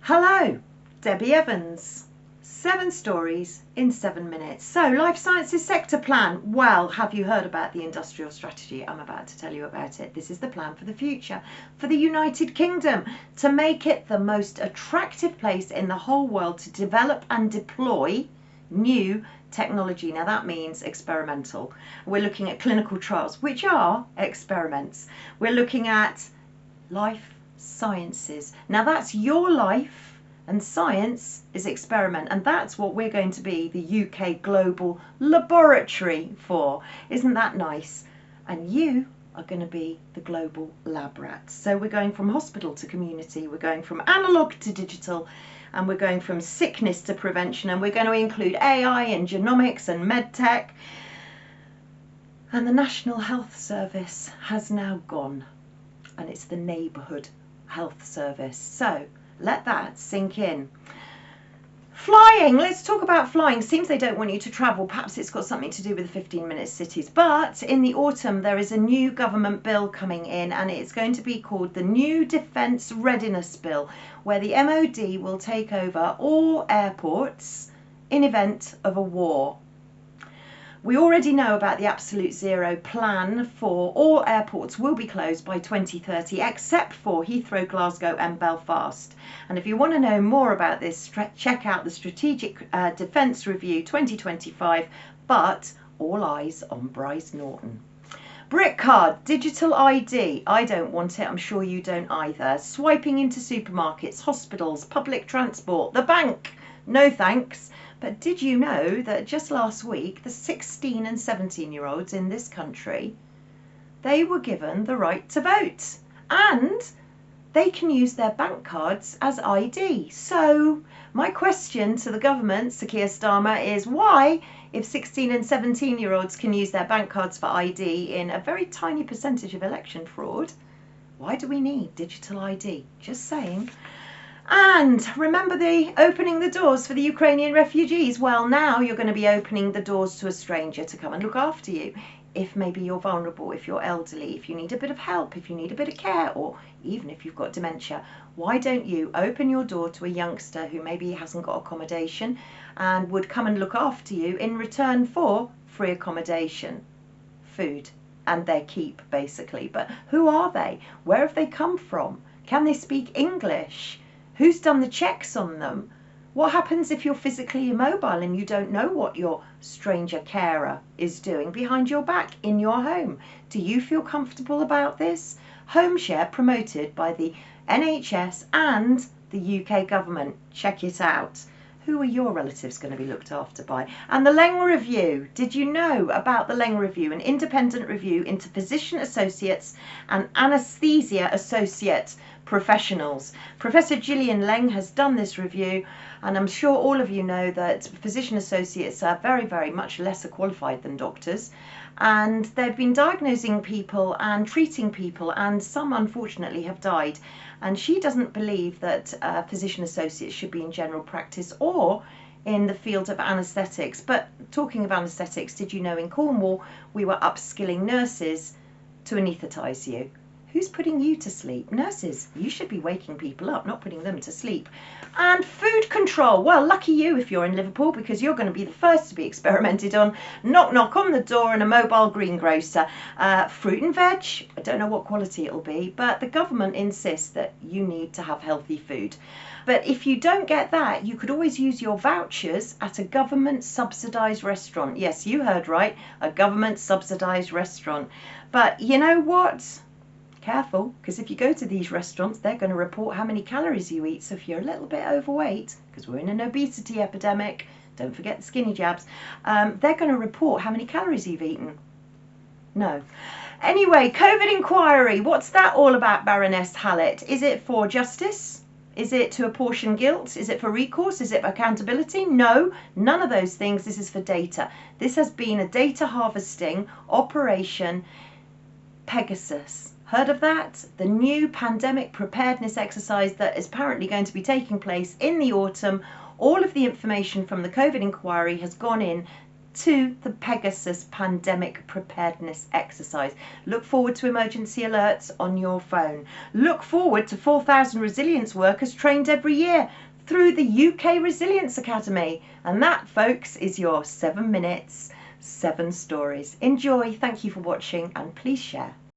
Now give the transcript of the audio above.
Hello, Debbie Evans. 7 stories in 7 minutes. So, life sciences sector plan. Well, have you heard about the industrial strategy? I'm about to tell you about it. This is the plan for the future for the United Kingdom to make it the most attractive place in the whole world to develop and deploy new technology. Now that means experimental. We're looking at clinical trials, which are experiments. We're looking at life sciences. Now that's your life, and science is experiment, and that's what we're going to be the UK global laboratory for. Isn't that nice? And you are going to be the global lab rat. So we're going from hospital to community, we're going from analog to digital, and we're going from sickness to prevention, and we're going to include AI and genomics and medtech. And the National Health Service has now gone, and it's the neighbourhood health service. So let that sink in. Flying, let's talk about flying. Seems they don't want you to travel. Perhaps it's got something to do with the 15-minute cities. But in the autumn, there is a new government bill coming in, and it's going to be called the New Defence Readiness Bill, where the MOD will take over all airports in event of a war. We already know about the absolute zero plan for all airports will be closed by 2030, except for Heathrow, Glasgow and Belfast. And if you want to know more about this, check out the Strategic Defence Review 2025, but all eyes on Bryce Norton. Brick card, digital ID. I don't want it, I'm sure you don't either. Swiping into supermarkets, hospitals, public transport, the bank. No thanks. But did you know that just last week, the 16 and 17-year-olds in this country, they were given the right to vote, and they can use their bank cards as ID. So my question to the government, Sir Keir Starmer, is why, if 16 and 17-year-olds can use their bank cards for ID in a very tiny percentage of election fraud, why do we need digital ID? Just saying. And remember the opening the doors for the Ukrainian refugees? Well, now you're going to be opening the doors to a stranger to come and look after you. If maybe you're vulnerable, if you're elderly, if you need a bit of help, if you need a bit of care, or even if you've got dementia, why don't you open your door to a youngster who maybe hasn't got accommodation and would come and look after you in return for free accommodation, food, and their keep, basically. But who are they? Where have they come from? Can they speak English? Who's done the checks on them? What happens if you're physically immobile and you don't know what your stranger carer is doing behind your back in your home? Do you feel comfortable about this? Homeshare, promoted by the NHS and the UK government. Check it out. Who are your relatives going to be looked after by? And the Leng Review. Did you know about the Leng Review, an independent review into physician associates and anaesthesia associate professionals? Professor Gillian Leng has done this review, and I'm sure all of you know that physician associates are very, very much lesser qualified than doctors, and they've been diagnosing people and treating people, and some unfortunately have died. And she doesn't believe that physician associates should be in general practice or in the field of anaesthetics. But talking of anaesthetics, did you know in Cornwall we were upskilling nurses to anaesthetise you? Who's putting you to sleep? Nurses. You should be waking people up, not putting them to sleep. And food control. Well, lucky you if you're in Liverpool, because you're going to be the first to be experimented on. Knock, knock on the door and a mobile greengrocer. Fruit and veg. I don't know what quality it'll be, but the government insists that you need to have healthy food. But if you don't get that, you could always use your vouchers at a government subsidised restaurant. Yes, you heard right, a government subsidised restaurant. But you know what? Careful, because if you go to these restaurants, they're going to report how many calories you eat. So if you're a little bit overweight, because we're in an obesity epidemic, don't forget the skinny jabs, they're going to report how many calories you've eaten. No. Anyway, COVID inquiry. What's that all about, Baroness Hallett? Is it for justice? Is it to apportion guilt? Is it for recourse? Is it for accountability? No, none of those things. This is for data. This has been a data harvesting operation Pegasus. Heard of that? The new pandemic preparedness exercise that is apparently going to be taking place in the autumn. All of the information from the COVID inquiry has gone in to the Pegasus pandemic preparedness exercise. Look forward to emergency alerts on your phone. Look forward to 4,000 resilience workers trained every year through the UK Resilience Academy. And that, folks, is your 7 minutes, 7 stories. Enjoy. Thank you for watching, and please share.